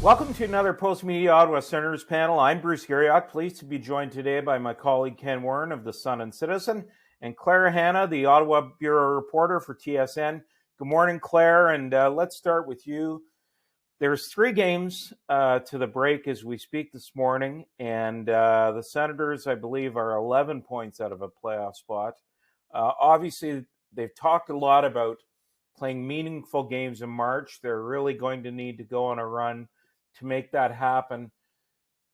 Welcome to another Post Media Ottawa Senators panel. I'm Bruce Garriock, pleased to be joined today by my colleague Ken Warren of the Sun and Citizen and Claire Hanna, the Ottawa Bureau reporter for TSN. Good morning, Claire, and let's start with you. There's 3 games to the break as we speak this morning, and the Senators, I believe, are 11 points out of a playoff spot. Obviously, they've talked a lot about playing meaningful games in March. They're really going to need to go on a run to make that happen.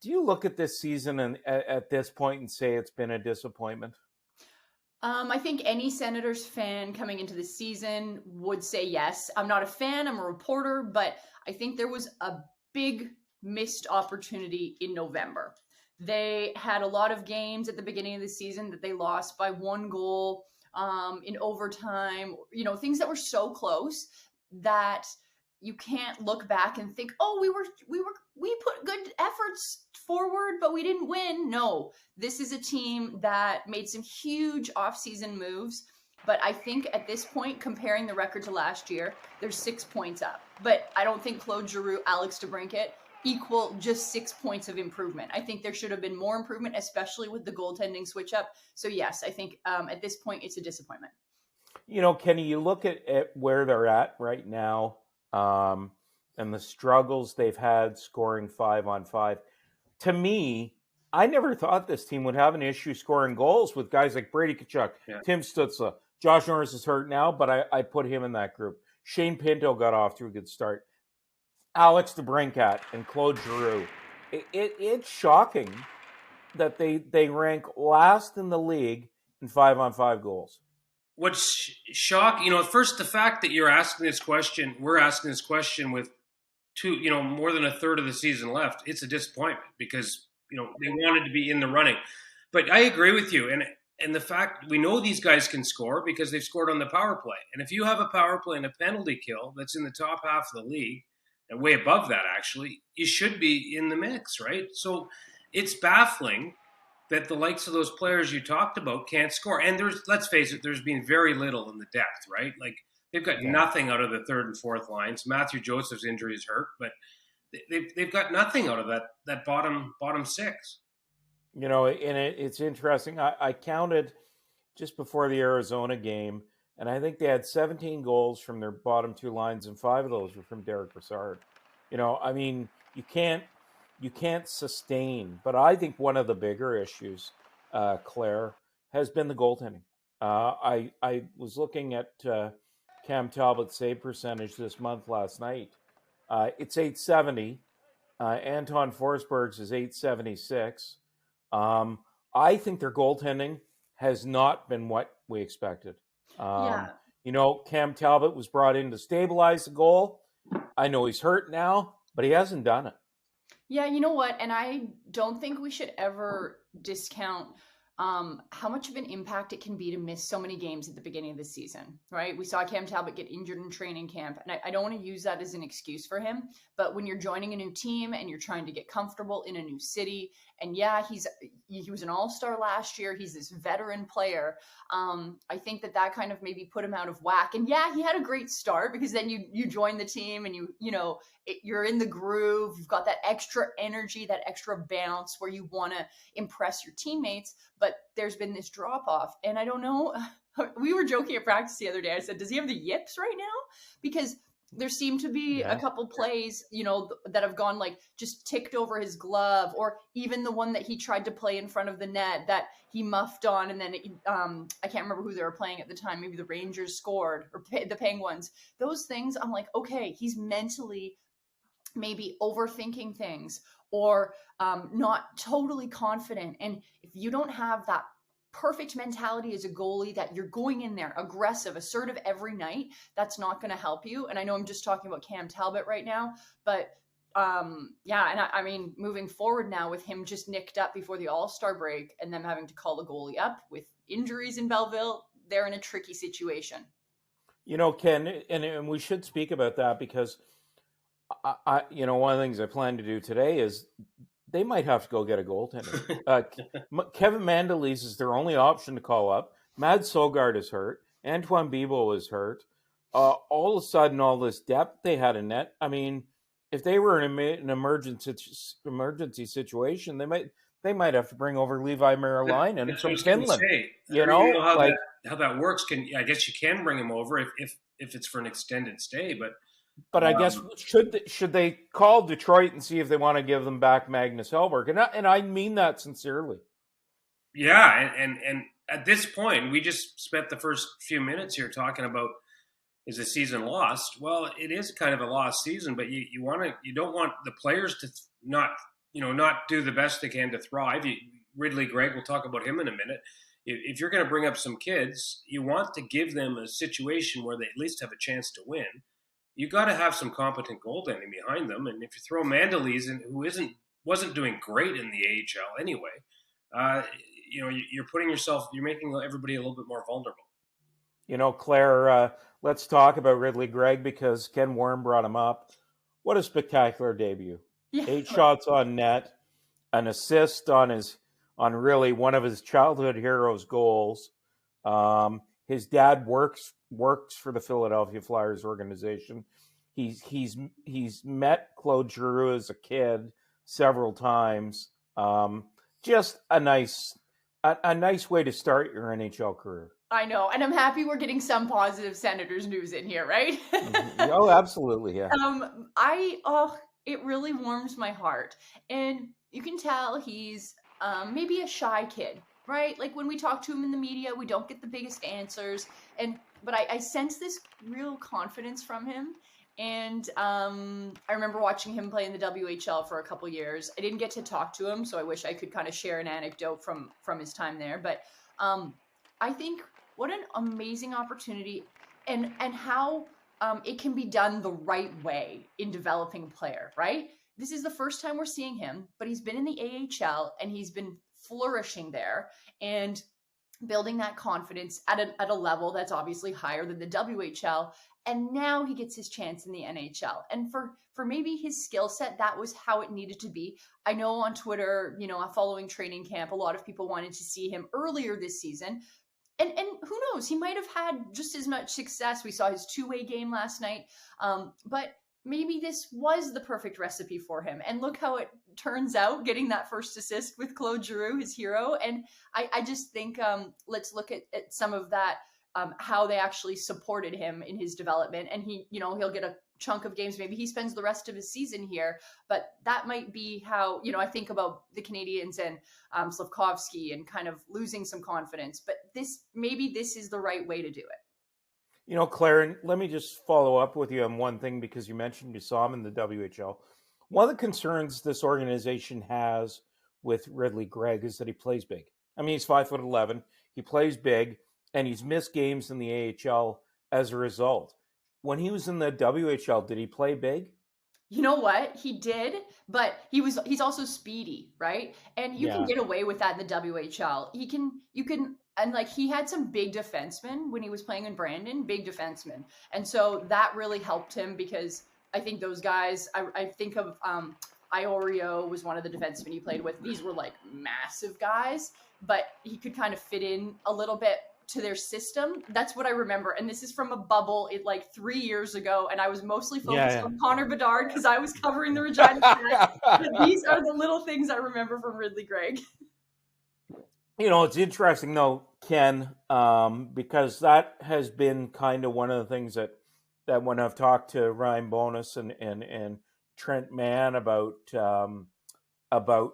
Do you look at this season and at this point and say it's been a disappointment? I think any Senators fan coming into the season would say yes. I'm not a fan, I'm a reporter, but I think there was a big missed opportunity in November. They had a lot of games at the beginning of the season that they lost by 1 goal in overtime, things that were so close that you can't look back and think, oh, we put good efforts forward, but we didn't win. No, this is a team that made some huge offseason moves. But I think at this point, comparing the record to last year, there's 6 points up. But I don't think Claude Giroux, Alex DeBrincat equal just 6 points of improvement. I think there should have been more improvement, especially with the goaltending switch up. So yes, I think at this point, it's a disappointment. Kenny, you look at where they're at right now, and the struggles they've had scoring 5-on-5. To me, I never thought this team would have an issue scoring goals with guys like Brady Tkachuk, Tim Stützle. Josh Norris is hurt now, but I put him in that group. Shane Pinto got off to a good start. Alex DeBrincat and Claude Giroux. It's shocking that they rank last in the league in 5-on-5 goals. What's shocking, first the fact that we're asking this question with more than a third of the season left. It's a disappointment because, they wanted to be in the running. But I agree with you. And the fact we know these guys can score because they've scored on the power play. And if you have a power play and a penalty kill that's in the top half of the league, and way above that, actually, you should be in the mix, right? So it's baffling that the likes of those players you talked about can't score. And let's face it, there's been very little in the depth, right? Like they've got nothing out of the third and fourth lines. Matthew Joseph's injury is hurt, but they've got nothing out of that bottom 6. And it's interesting. I counted just before the Arizona game, and I think they had 17 goals from their bottom 2 lines, and 5 of those were from Derek Brassard. You can't sustain. But I think one of the bigger issues, Claire, has been the goaltending. I was looking at Cam Talbot's save percentage this month last night. It's .870. Anton Forsberg's is .876. I think their goaltending has not been what we expected. Cam Talbot was brought in to stabilize the goal. I know he's hurt now, but he hasn't done it. Yeah, you know what? And I don't think we should ever discount how much of an impact it can be to miss so many games at the beginning of the season, right? We saw Cam Talbot get injured in training camp, and I don't want to use that as an excuse for him, but when you're joining a new team and you're trying to get comfortable in a new city, and he was an all-star last year, he's this veteran player, I think that kind of maybe put him out of whack. And yeah, he had a great start because then you join the team and you're in the groove, you've got that extra energy, that extra bounce where you want to impress your teammates, but there's been this drop off. And I don't know, we were joking at practice the other day. I said, does he have the yips right now? Because there seemed to be a couple plays, that have gone like just ticked over his glove, or even the one that he tried to play in front of the net that he muffed on. And then I can't remember who they were playing at the time. Maybe the Rangers scored or the Penguins. Those things, I'm like, okay, he's mentally maybe overthinking things or not totally confident. And if you don't have that perfect mentality as a goalie that you're going in there aggressive, assertive every night, that's not going to help you. And I know I'm just talking about Cam Talbot right now, but I mean, moving forward now with him just nicked up before the All-Star break and them having to call the goalie up with injuries in Belleville, they're in a tricky situation. Ken, and we should speak about that because I one of the things I plan to do today is they might have to go get a goaltender. Kevin Mandolese is their only option to call up. Mads Sogard is hurt. Antoine Bibeau is hurt. All of a sudden, all this depth they had in net. I mean, if they were in an emergency situation, they might have to bring over Levi Marilainen That's what I from was going to Finland. say. You I don't even know, know how like, that works. I guess you can bring him over if it's for an extended stay, but I guess should they call Detroit and see if they want to give them back Magnus Hellberg? And I mean that sincerely. yeah, and at this point, we just spent the first few minutes here talking about, is the season lost? Well, it is kind of a lost season, but you don't want the players to not do the best they can to thrive. Ridley Greig, we'll talk about him in a minute. If you're going to bring up some kids, you want to give them a situation where they at least have a chance to win. You got to have some competent goaltending behind them, and if you throw Mandalese in, who wasn't doing great in the AHL anyway, you're making everybody a little bit more vulnerable. Claire, let's talk about Ridley Greig because Ken Warren brought him up. What a spectacular debut. Yeah. 8 shots on net, an assist on really one of his childhood heroes' goals. His dad works for the Philadelphia Flyers organization. He's met Claude Giroux as a kid several times. Just a nice way to start your NHL career. I know, and I'm happy we're getting some positive Senators news in here, right? Oh, absolutely, yeah. It really warms my heart, and you can tell he's maybe a shy kid, right? Like when we talk to him in the media, we don't get the biggest answers, but I sense this real confidence from him. And I remember watching him play in the WHL for a couple years. I didn't get to talk to him, so I wish I could kind of share an anecdote from his time there. But I think what an amazing opportunity, and how it can be done the right way in developing a player, right? This is the first time we're seeing him, but he's been in the AHL and he's been flourishing there and building that confidence at a level that's obviously higher than the WHL. And now he gets his chance in the NHL. And for maybe his skill set, that was how it needed to be. I know on Twitter, following training camp, a lot of people wanted to see him earlier this season. And who knows, he might have had just as much success. We saw his two-way game last night. But maybe this was the perfect recipe for him. And look how it turns out, getting that first assist with Claude Giroux, his hero. And I just think let's look at some of that, how they actually supported him in his development. And he'll get a chunk of games. Maybe he spends the rest of his season here, but that might be how, I think about the Canadians and Slavkovsky and kind of losing some confidence, but this is the right way to do it. Claire, let me just follow up with you on one thing, because you mentioned you saw him in the WHL. One of the concerns this organization has with Ridley Greig is that he plays big. I mean, he's 5'11", he plays big, and he's missed games in the AHL as a result. When he was in the WHL, did he play big? You know what? He did, but he's also speedy, right? And you can get away with that in the WHL. And like, he had some big defensemen when he was playing in Brandon, big defensemen. And so that really helped him, because I think those guys, I think of Iorio was one of the defensemen he played with. These were like massive guys, but he could kind of fit in a little bit to their system. That's what I remember. And this is from a bubble like 3 years ago. And I was mostly focused on Connor Bedard because I was covering the Regina. But these are the little things I remember from Ridley Greig. It's interesting though, Ken, because that has been kind of one of the things that when I've talked to Ryan Bonus and Trent Mann about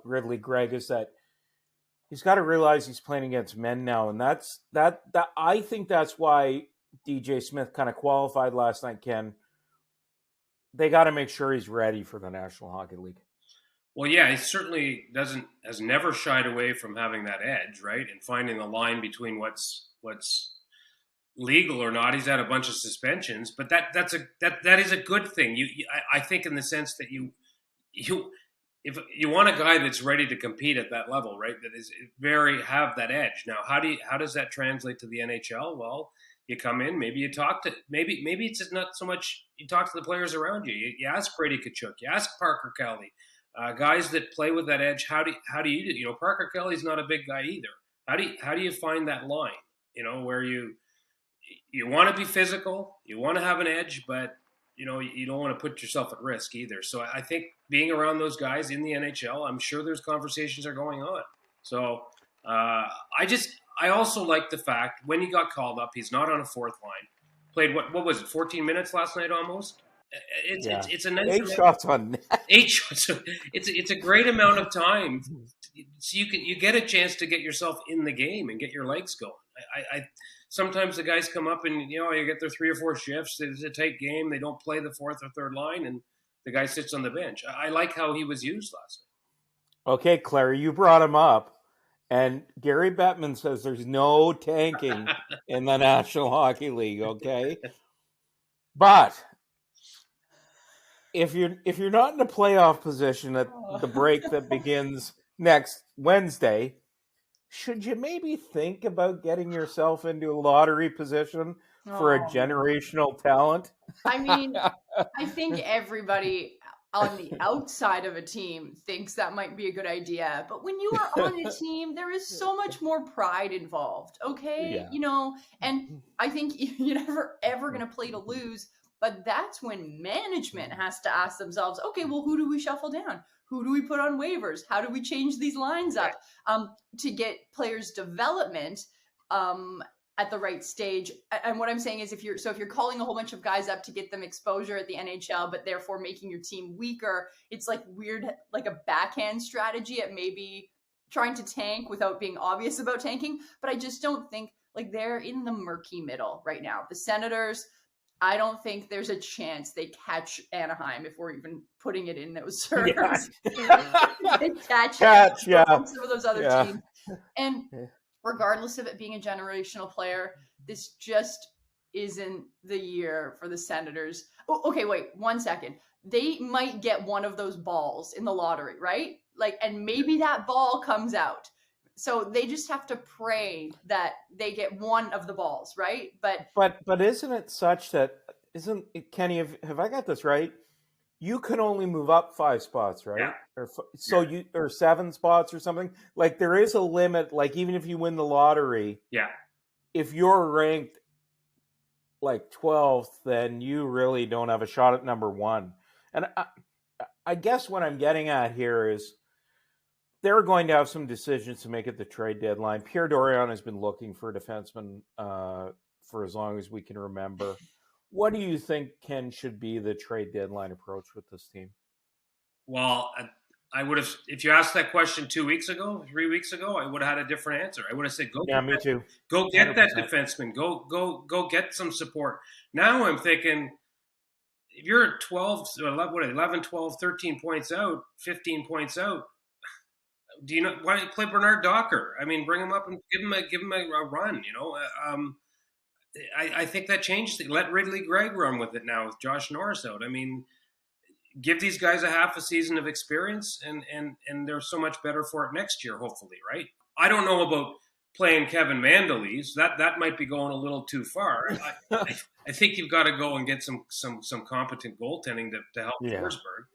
Ridley Greig, is that he's got to realize he's playing against men now, and that I think that's why DJ Smith kind of qualified last night, Ken. They got to make sure he's ready for the National Hockey League. Well, yeah, he certainly has never shied away from having that edge, right? And finding the line between what's legal or not. He's had a bunch of suspensions, but that is a good thing. I think, in the sense that if you want a guy that's ready to compete at that level, right? That is have that edge. Now, how does that translate to the NHL? Well, you come in, maybe you talk to, maybe it's just not so much you talk to the players around you. You ask Brady Tkachuk, you ask Parker Kelly, guys that play with that edge. How do you do? Parker Kelly's not a big guy either. How do you find that line? Where you want to be physical, you want to have an edge, but you don't want to put yourself at risk either. So I think being around those guys in the NHL, I'm sure there's conversations are going on. So I also like the fact when he got called up, he's not on a fourth line. Played what was it, 14 minutes last night almost? It's a nice 8 shots on net. 8 shots. It's a great amount of time, so you get a chance to get yourself in the game and get your legs going. I sometimes the guys come up and you get their 3 or 4 shifts. It's a tight game. They don't play the fourth or third line, and the guy sits on the bench. I like how he was used last night. Okay, Claire, you brought him up, and Gary Bettman says there's no tanking in the National Hockey League. Okay, but if you're not in a playoff position at the break that begins next Wednesday, should you maybe think about getting yourself into a lottery position for a generational talent? I mean, I think everybody on the outside of a team thinks that might be a good idea. But when you are on a team, there is so much more pride involved, okay? Yeah. And I think you're never, ever going to play to lose. But that's when management has to ask themselves, okay, well, who do we shuffle down? Who do we put on waivers? How do we change these lines up to get players' development at the right stage? And what I'm saying is if you're calling a whole bunch of guys up to get them exposure at the NHL, but therefore making your team weaker, it's like weird, like a backhand strategy at maybe trying to tank without being obvious about tanking. But I just don't think, like, they're in the murky middle right now. The Senators, I don't think there's a chance they catch Anaheim if we're even putting it in those terms. They catch some of those other teams. And regardless of it being a generational player, this just isn't the year for the Senators. Oh, okay, wait, 1 second. They might get one of those balls in the lottery, right? And maybe that ball comes out. So they just have to pray that they get one of the balls, right? But isn't it such that Kenny? Have I got this right? You can only move up 5 spots, right? Yeah. Or 7 spots or something. Like there is a limit. Like even if you win the lottery, if you're ranked like 12th, then you really don't have a shot at number 1. And I guess what I'm getting at here is, they're going to have some decisions to make at the trade deadline. Pierre Dorion has been looking for a defenseman for as long as we can remember. What do you think, Ken, should be the trade deadline approach with this team? Well, I would have, if you asked that question 2 weeks ago, 3 weeks ago, I would have had a different answer. I would have said, me too. Go get 100%. That defenseman. Go get some support. Now I'm thinking, if you're 11, 12, 13 points out, 15 points out, why don't you play Bernard Docker? I mean, bring him up and give him a run. I think that changed things. Let Ridley Greig run with it now with Josh Norris out. I mean, give these guys a half a season of experience, and they're so much better for it next year, hopefully, right? I don't know about playing Kevin Mandolese. That might be going a little too far. I think you've got to go and get some competent goaltending to help Forsberg.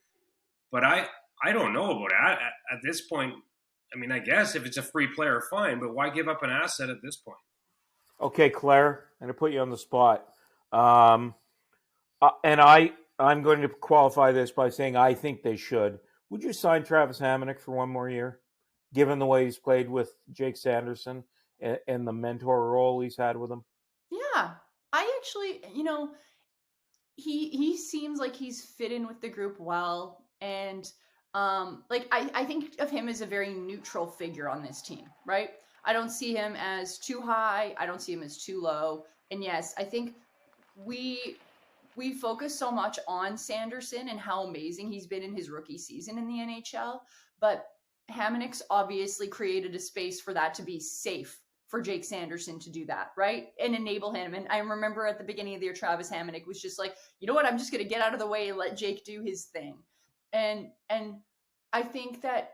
But I don't know about it. At this point, I mean, I guess if it's a free player, fine, but why give up an asset at this point? Okay, Claire, I'm going to put you on the spot. And I'm going to qualify this by saying I think they should. Would you sign Travis Hamonic for 1 more year, given the way he's played with Jake Sanderson and the mentor role he's had with him? Yeah. I actually, he seems like he's fit in with the group well. And I think of him as a very neutral figure on this team, right? I don't see him as too high. I don't see him as too low. And yes, I think we focus so much on Sanderson and how amazing he's been in his rookie season in the NHL, but Hamonic's obviously created a space for that to be safe for Jake Sanderson to do that, right? And enable him. And I remember at the beginning of the year, Travis Hamonic was just like, you know what? I'm just going to get out of the way and let Jake do his thing. And I think that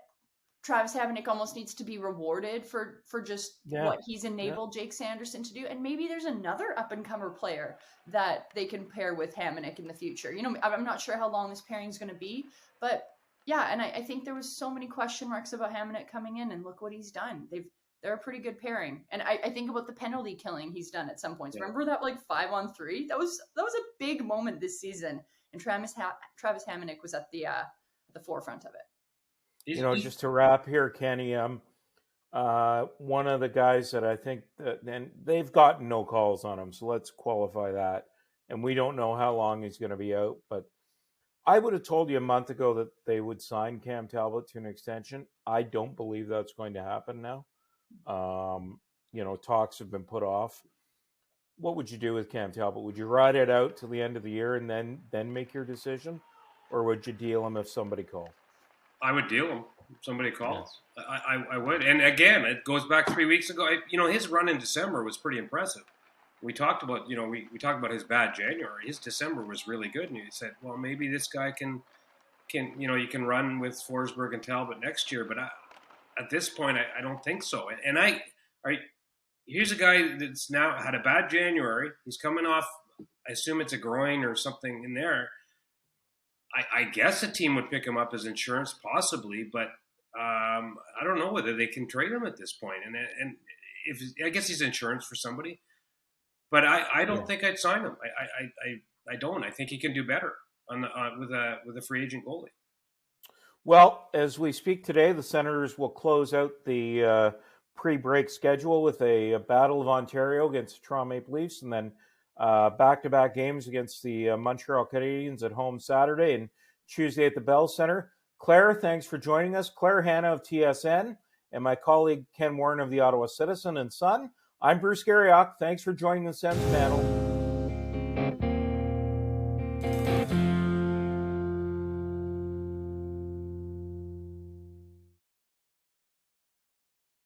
Travis Hamonic almost needs to be rewarded for just what he's enabled Jake Sanderson to do. And maybe there's another up-and-comer player that they can pair with Hamonic in the future. I'm not sure how long this pairing is going to be, but yeah, and I think there was so many question marks about Hamonic coming in, and look what he's done. they're a pretty good pairing. And I think about the penalty killing he's done at some points. Yeah. Remember that like 5-on-3? That was a big moment this season. And Travis Hamonic was at the forefront of it. Just to wrap here, Kenny, one of the guys that I think and they've gotten no calls on him, so let's qualify that. And we don't know how long he's going to be out, but I would have told you a month ago that they would sign Cam Talbot to an extension. I don't believe that's going to happen now. Talks have been put off. What would you do with Cam Talbot? Would you ride it out till the end of the year and then make your decision? Or would you deal him if somebody called? I would deal him if somebody calls. Yes. I would. And again, it goes back 3 weeks ago. His run in December was pretty impressive. We talked about, we talked about his bad January. His December was really good. And you said, well, maybe this guy can you can run with Forsberg and Talbot next year. But at this point, I don't think so. And here's a guy that's now had a bad January. He's coming off, I assume it's a groin or something in there. I guess a team would pick him up as insurance, possibly, but I don't know whether they can trade him at this point. And if I guess he's insurance for somebody, but I don't think I'd sign him. I don't. I think he can do better with a free agent goalie. Well, as we speak today, the Senators will close out the pre-break schedule with a Battle of Ontario against the Toronto Maple Leafs, and then back-to-back games against the Montreal Canadiens at home Saturday and Tuesday at the Bell Center. Claire, thanks for joining us. Claire Hanna of TSN and my colleague Ken Warren of the Ottawa Citizen and Sun. I'm Bruce Garriock. Thanks for joining the Sens Panel.